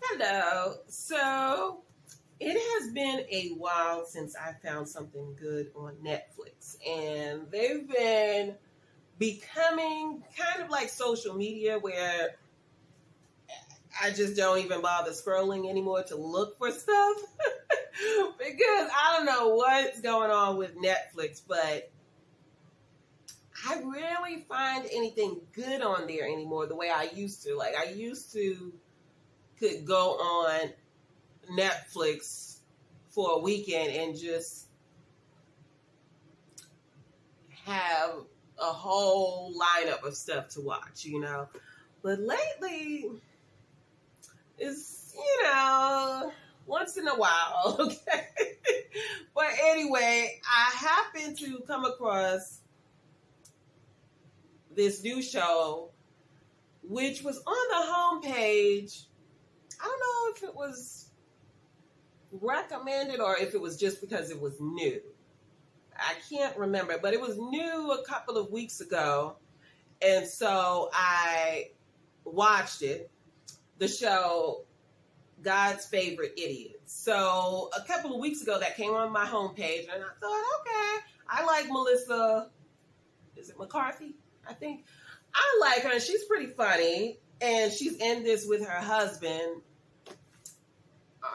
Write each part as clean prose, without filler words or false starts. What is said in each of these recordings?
Hello. So it has been a while since I found something good on Netflix, and they've been becoming kind of like social media where I just don't even bother scrolling anymore to look for stuff because I don't know what's going on with Netflix, but I rarely find anything good on there anymore the way I used to. Like I used to could go on Netflix for a weekend and just have a whole lineup of stuff to watch, you know. But lately, it's, once in a while, okay? But anyway, I happened to come across this new show, which was on the homepage. I don't know if it was recommended or if it was just because it was new. I can't remember, but it was new a couple of weeks ago. And so I watched it, the show God's Favorite Idiot. So a couple of weeks ago that came on my homepage and I thought, okay, I like Melissa, is it McCarthy? I think. I like her and she's pretty funny. And she's in this with her husband.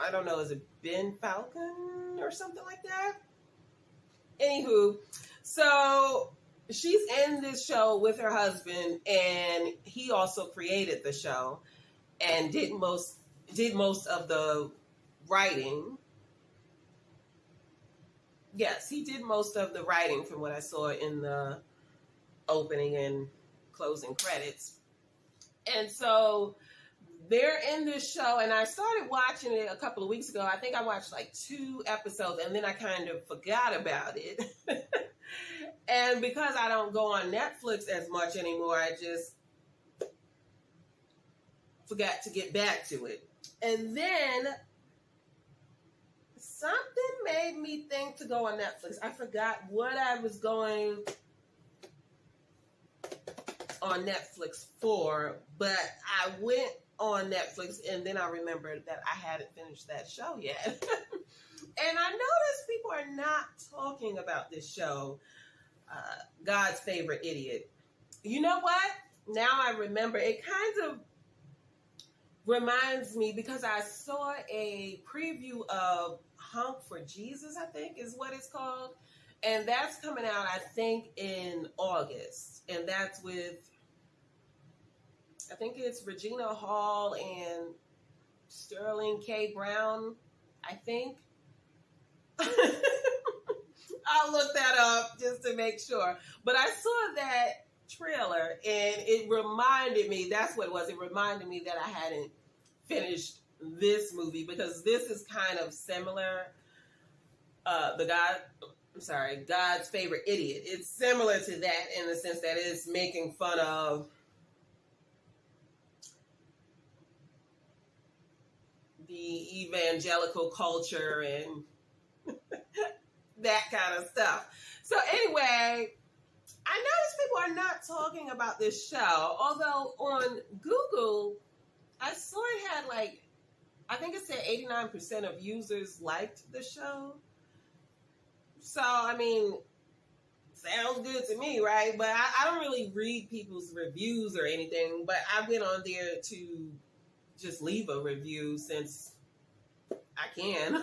I don't know, is it Ben Falcone or something like that? Anywho, so she's in this show with her husband, and he also created the show and did most of the writing. Yes, he did most of the writing from what I saw in the opening and closing credits. And so they're in this show, and I started watching it a couple of weeks ago. I think I watched like 2 episodes, and then I kind of forgot about it. And because I don't go on Netflix as much anymore, I just forgot to get back to it. And then something made me think to go on Netflix. I forgot what I was going on Netflix for, but I went on Netflix and then I remembered that I hadn't finished that show yet. And I noticed people are not talking about this show, God's Favorite Idiot. You know what? Now I remember, it kind of reminds me because I saw a preview of Hunk for Jesus, I think is what it's called. And that's coming out, I think, in August. And that's with, I think it's Regina Hall and Sterling K. Brown, I think. I'll look that up just to make sure. But I saw that trailer and it reminded me, that's what it was. It reminded me that I hadn't finished this movie because this is kind of similar. God's Favorite Idiot. It's similar to that in the sense that it's making fun of the evangelical culture and that kind of stuff. So anyway, I noticed people are not talking about this show, although on Google, I saw it had I think it said 89% of users liked the show. So, I mean, sounds good to me, right? But I don't really read people's reviews or anything, but I went on there to just leave a review since I can.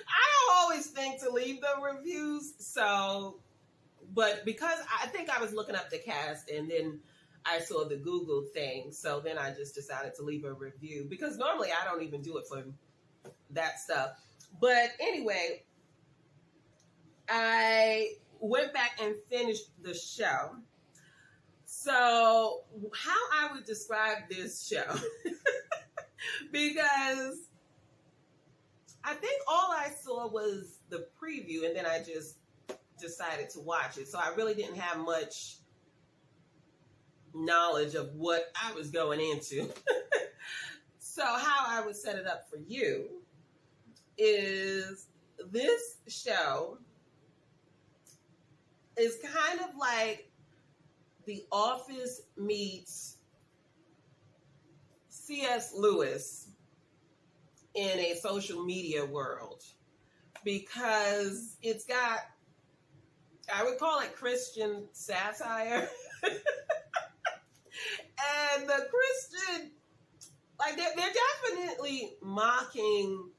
I don't always think to leave the reviews, but because I think I was looking up the cast and then I saw the Google thing, so then I just decided to leave a review because normally I don't even do it for that stuff. But anyway, I went back and finished the show. So how I would describe this show, because I think all I saw was the preview and then I just decided to watch it. So I really didn't have much knowledge of what I was going into. So how I would set it up for you is this show is kind of like The Office meets C.S. Lewis in a social media world because it's got, I would call it Christian satire. And the Christian, like they're definitely mocking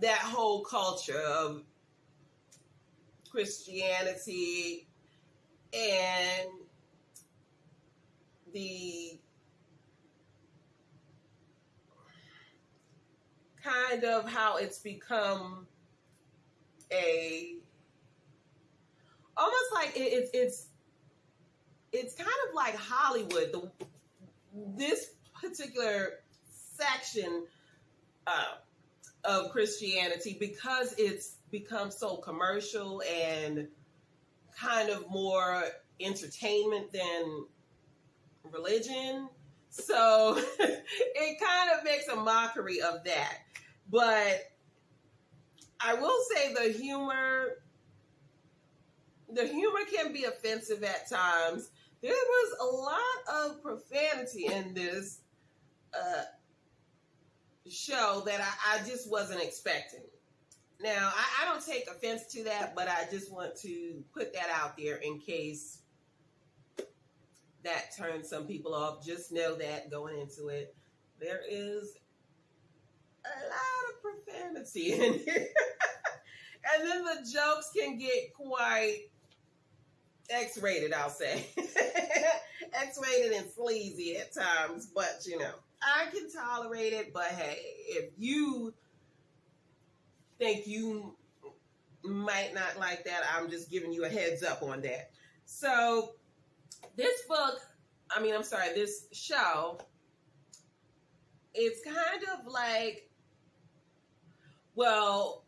that whole culture of Christianity and the kind of how it's become almost like it's kind of like Hollywood. This particular section of Christianity, because it's become so commercial and kind of more entertainment than religion. So it kind of makes a mockery of that. But I will say the humor can be offensive at times. There was a lot of profanity in this show that I just wasn't expecting. Now, I don't take offense to that, but I just want to put that out there in case that turns some people off. Just know that going into it, there is a lot of profanity in here. And then the jokes can get quite X-rated, I'll say. X-rated and sleazy at times, but you know, I can tolerate it. But hey, if you think you might not like that, I'm just giving you a heads up on that. So this show, it's kind of like, well,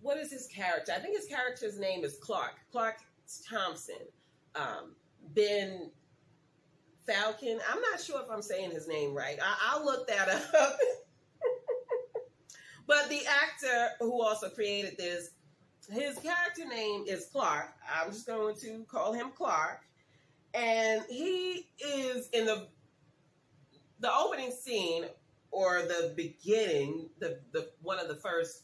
what is his character? I think his character's name is Clark Thompson. Ben Falcone. I'm not sure if I'm saying his name right. I'll look that up. But the actor who also created this, his character name is Clark. I'm just going to call him Clark. And he is in the opening scene, or the beginning, the one of the first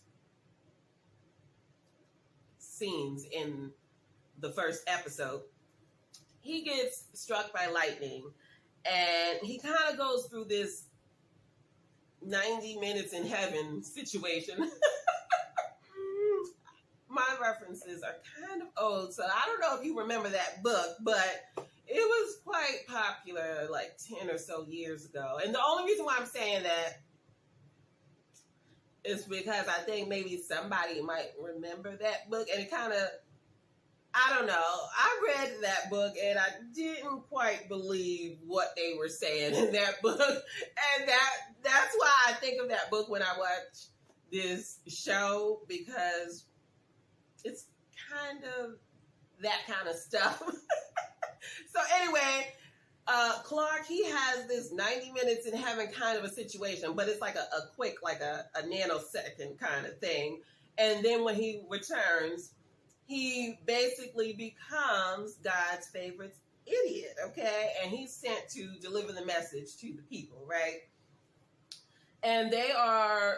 scenes in the first episode. He gets struck by lightning, and he kind of goes through this 90 minutes in heaven situation. My references are kind of old, so I don't know if you remember that book, but it was quite popular like 10 or so years ago. And the only reason why I'm saying that is because I think maybe somebody might remember that book, and it kind of, I don't know. I read that book and I didn't quite believe what they were saying in that book. And that's why I think of that book when I watch this show, because it's kind of that kind of stuff. So anyway, Clark, he has this 90 minutes in heaven kind of a situation, but it's like a quick, like a nanosecond kind of thing. And then when he returns, he basically becomes God's favorite idiot, okay? And he's sent to deliver the message to the people, right? And they are,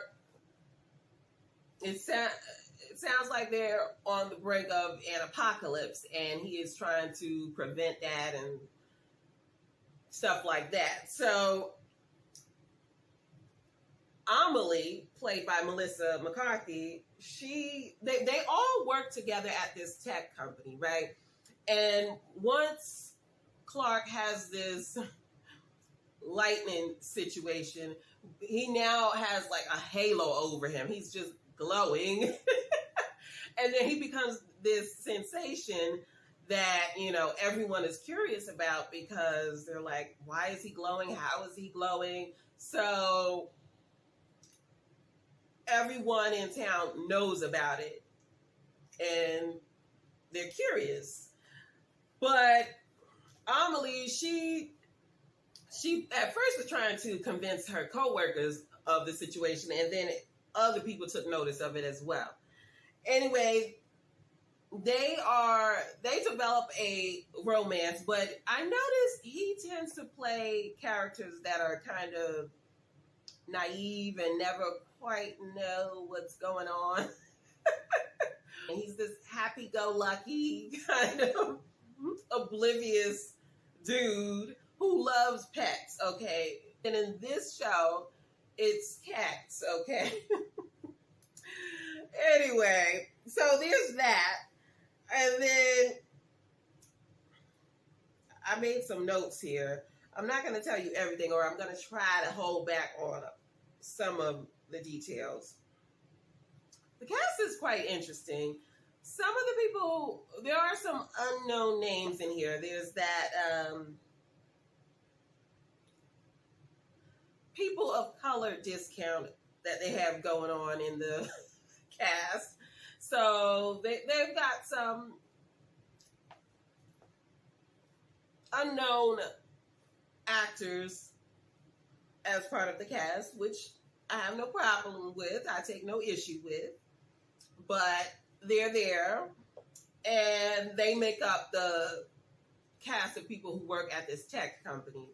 it sounds like they're on the brink of an apocalypse, and he is trying to prevent that and stuff like that. So Amelie, played by Melissa McCarthy, they all work together at this tech company, right? And once Clark has this lightning situation, he now has like a halo over him. He's just glowing. And then he becomes this sensation that, you know, everyone is curious about, because they're like, why is he glowing? How is he glowing? So everyone in town knows about it, and they're curious. But Amelie, she at first was trying to convince her coworkers of the situation, and then other people took notice of it as well. Anyway, they develop a romance, but I noticed he tends to play characters that are kind of naive and never quite know what's going on. He's this happy-go-lucky, kind of oblivious dude who loves pets, okay? And in this show, it's cats, okay? Anyway, so there's that. And then I made some notes here. I'm not going to tell you everything, or I'm going to try to hold back on some of the details. The cast is quite interesting. Some of the people, there are some unknown names in here. There's that people of color discount that they have going on in the cast. So they've got some unknown actors as part of the cast, which I have no problem with. I take no issue with. But they're there, and they make up the cast of people who work at this tech company.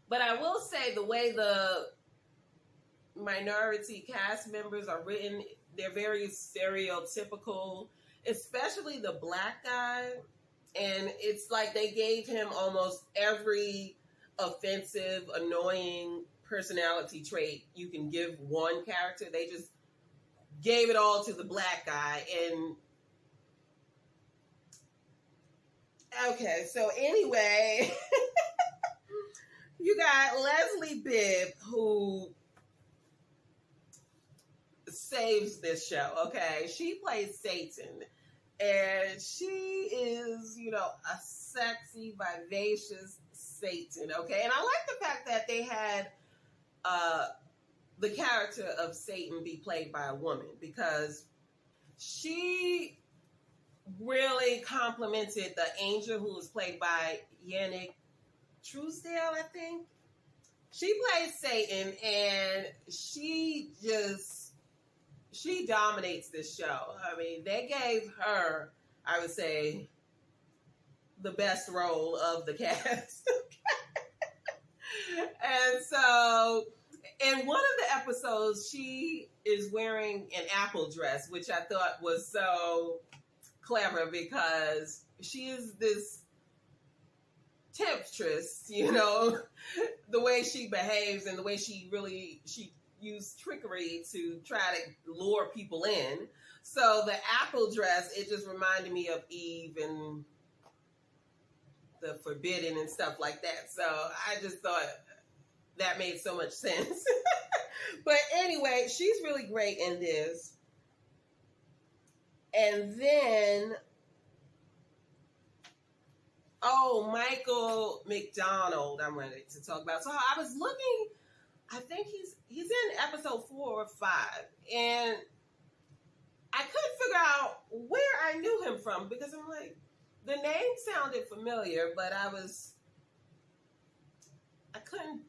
But I will say the way the minority cast members are written, they're very stereotypical, especially the black guy. And it's like they gave him almost every offensive, annoying personality trait you can give one character. They just gave it all to the black guy. And okay, so anyway, you got Leslie Bibb, who saves this show, okay? She plays Satan, and she is, you know, a sexy, vivacious Satan, okay? And I like the fact that they had the character of Satan be played by a woman, because she really complimented the angel who was played by Yannick Truesdale, I think. She plays Satan, and she dominates this show. I mean, they gave her, I would say, the best role of the cast. And so, in one of the episodes, she is wearing an apple dress, which I thought was so clever, because she is this temptress, you know, the way she behaves and the way she used trickery to try to lure people in. So the apple dress, it just reminded me of Eve and the forbidden and stuff like that. So I just thought that made so much sense. But anyway, she's really great in this. And then, Michael McDonald, I'm ready to talk about. So I was looking, I think he's in episode 4 or 5, and I couldn't figure out where I knew him from, because I'm like, the name sounded familiar, but I couldn't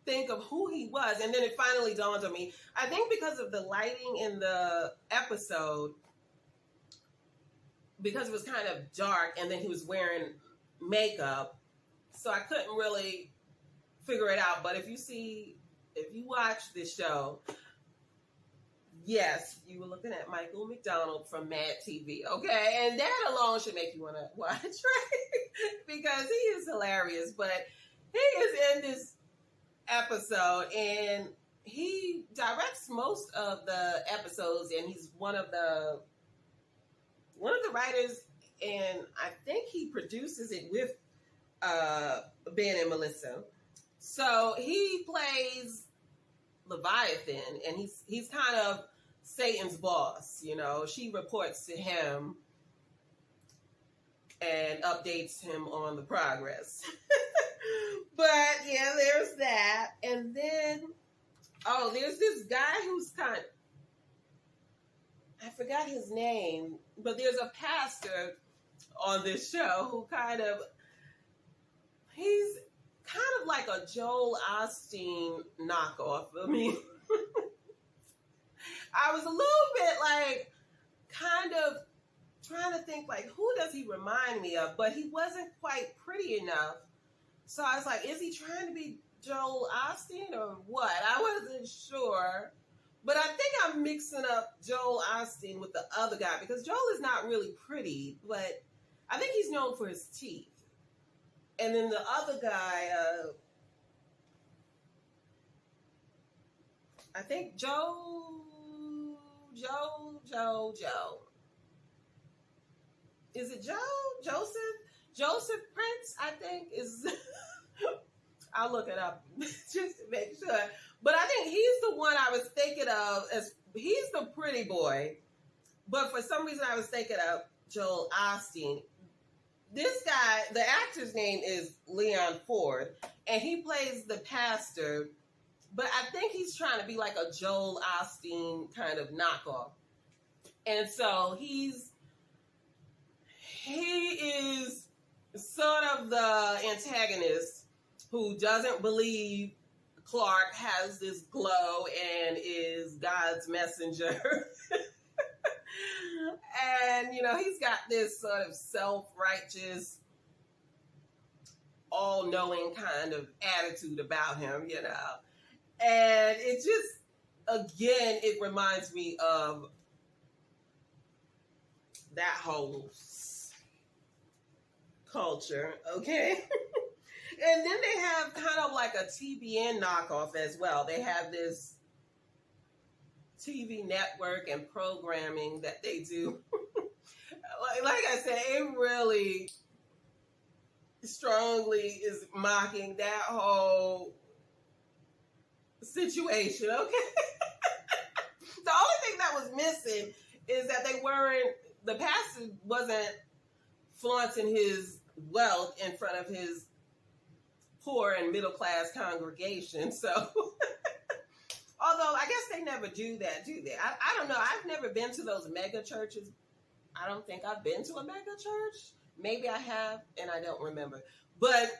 think of who he was. And then it finally dawned on me. I think because of the lighting in the episode, because it was kind of dark, and then he was wearing makeup, so I couldn't really figure it out. But if you watch this show, yes, you were looking at Michael McDonald from Mad TV, okay? And that alone should make you want to watch, right? Because he is hilarious. But he is in this episode, and he directs most of the episodes, and he's one of the writers, and I think he produces it with Ben and Melissa. So he plays Leviathan, and he's kind of Satan's boss, you know. She reports to him and updates him on the progress. But yeah, there's that. And then, there's this guy who's I forgot his name, but there's a pastor on this show who he's kind of like a Joel Osteen knockoff. I mean, I was a little bit like, kind of trying to think, like, who does he remind me of? But he wasn't quite pretty enough. So I was like, is he trying to be Joel Osteen or what? I wasn't sure. But I think I'm mixing up Joel Osteen with the other guy because Joel is not really pretty, but I think he's known for his teeth. And then the other guy, I think Joe. Is it Joe? Joseph Prince, I think is. I'll look it up just to make sure. But I think he's the one I was thinking of as he's the pretty boy. But for some reason I was thinking of Joel Osteen. This guy, the actor's name is Leon Ford, and he plays the pastor, but I think he's trying to be like a Joel Osteen kind of knockoff. And so he is sort of the antagonist who doesn't believe Clark has this glow and is God's messenger. And, you know, he's got this sort of self-righteous, all-knowing kind of attitude about him, you know. And it just, again, it reminds me of that whole culture, okay? And then they have kind of like a TBN knockoff as well. They have this TV network and programming that they do. like I said, it really strongly is mocking that whole situation, okay? The only thing that was missing is that the pastor wasn't flaunting his wealth in front of his poor and middle class congregation. So, although I guess they never do that, do they? I don't know. I've never been to those mega churches. I don't think I've been to a mega church. Maybe I have, and I don't remember. But,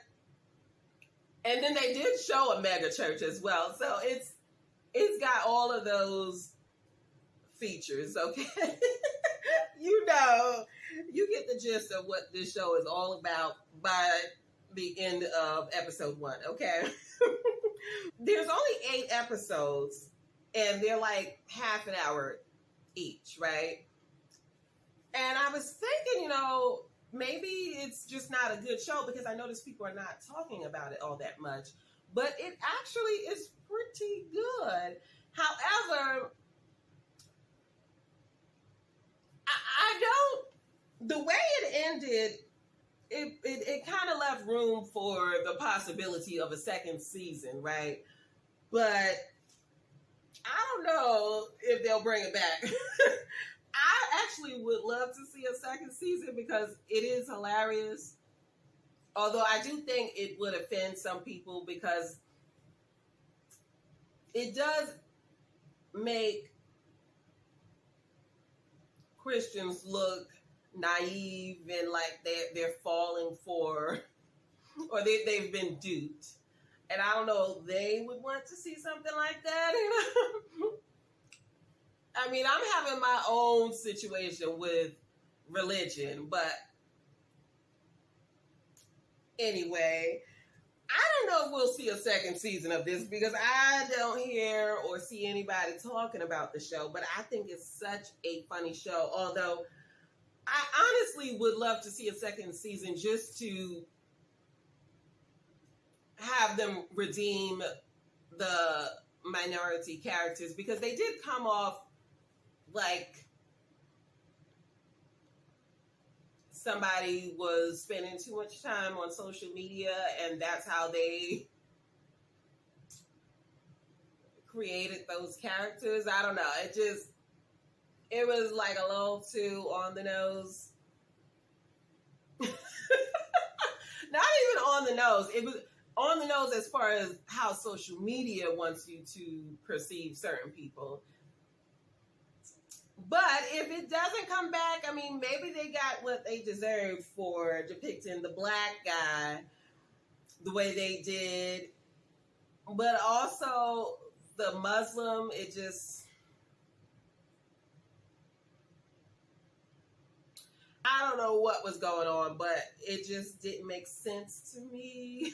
and then they did show a mega church as well. So it's got all of those features, okay? You know, you get the gist of what this show is all about by the end of episode 1, okay? There's only 8 episodes, and they're like half an hour each, right? And I was thinking, you know, maybe it's just not a good show because I notice people are not talking about it all that much. But it actually is pretty good. However, I don't, the way it ended, it kind of left room for the possibility of a second season, right? But I don't know if they'll bring it back. I actually would love to see a second season because it is hilarious. Although I do think it would offend some people because it does make Christians look naive and like they're falling for, or they've been duped. And I don't know if they would want to see something like that, you know? I mean, I'm having my own situation with religion, but anyway, I don't know if we'll see a second season of this because I don't hear or see anybody talking about the show, but I think it's such a funny show. Although I honestly would love to see a second season just to have them redeem the minority characters because they did come off like somebody was spending too much time on social media and that's how they created those characters. I don't know. It was like a little too on the nose. Not even on the nose. It was on the nose as far as how social media wants you to perceive certain people. But if it doesn't come back, I mean, maybe they got what they deserved for depicting the black guy the way they did. But also the Muslim, it just, I don't know what was going on, but it just didn't make sense to me.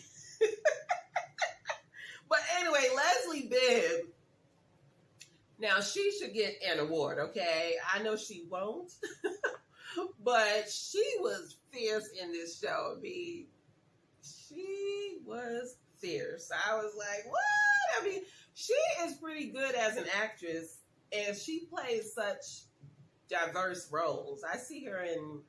But anyway, Leslie Bibb Now, she should get an award, okay? I know she won't, but she was fierce in this show. I mean, she was fierce. I was like, what? I mean, she is pretty good as an actress, and she plays such diverse roles. I see her in,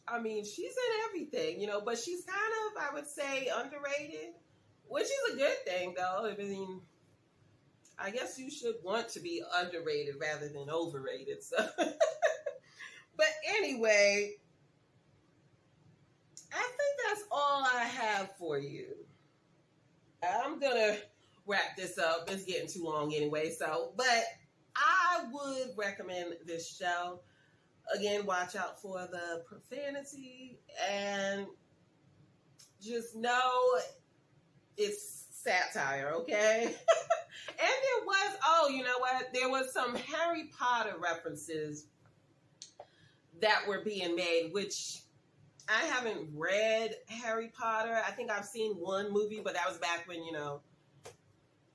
I mean, she's in everything, but she's kind of, I would say, underrated, which is a good thing, though. I mean, I guess you should want to be underrated rather than overrated. So, but anyway, I think that's all I have for you. I'm gonna wrap this up. It's getting too long anyway. So, but I would recommend this show. Again, watch out for the profanity and just know it's satire, okay? And there was, oh, you know what? There was some Harry Potter references that were being made, which I haven't read Harry Potter. I think I've seen one movie, but that was back when,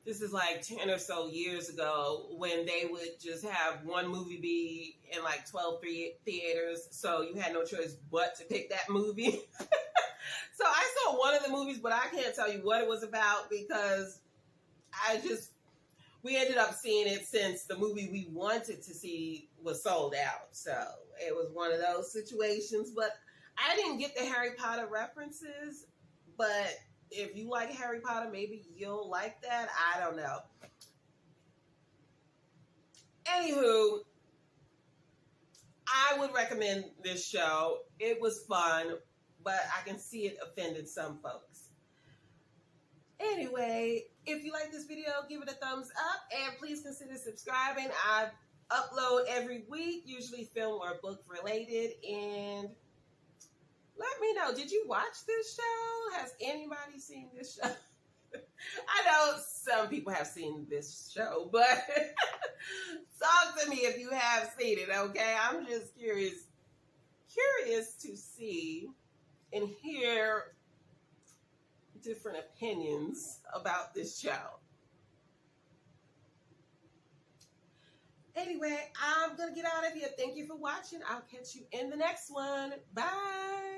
this is like 10 or so years ago when they would just have one movie be in like 12 theaters. So you had no choice but to pick that movie. So I saw one of the movies, but I can't tell you what it was about because we ended up seeing it since the movie we wanted to see was sold out. So it was one of those situations, but I didn't get the Harry Potter references, but if you like Harry Potter, maybe you'll like that. I don't know. Anywho, I would recommend this show. It was fun, but I can see it offended some folks. Anyway, if you like this video, give it a thumbs up and please consider subscribing. I upload every week, usually film or book related, and let me know, did you watch this show? Has anybody seen this show? I know some people have seen this show, but talk to me if you have seen it, okay? I'm just curious to see and hear different opinions about this show. Anyway, I'm going to get out of here. Thank you for watching. I'll catch you in the next one. Bye.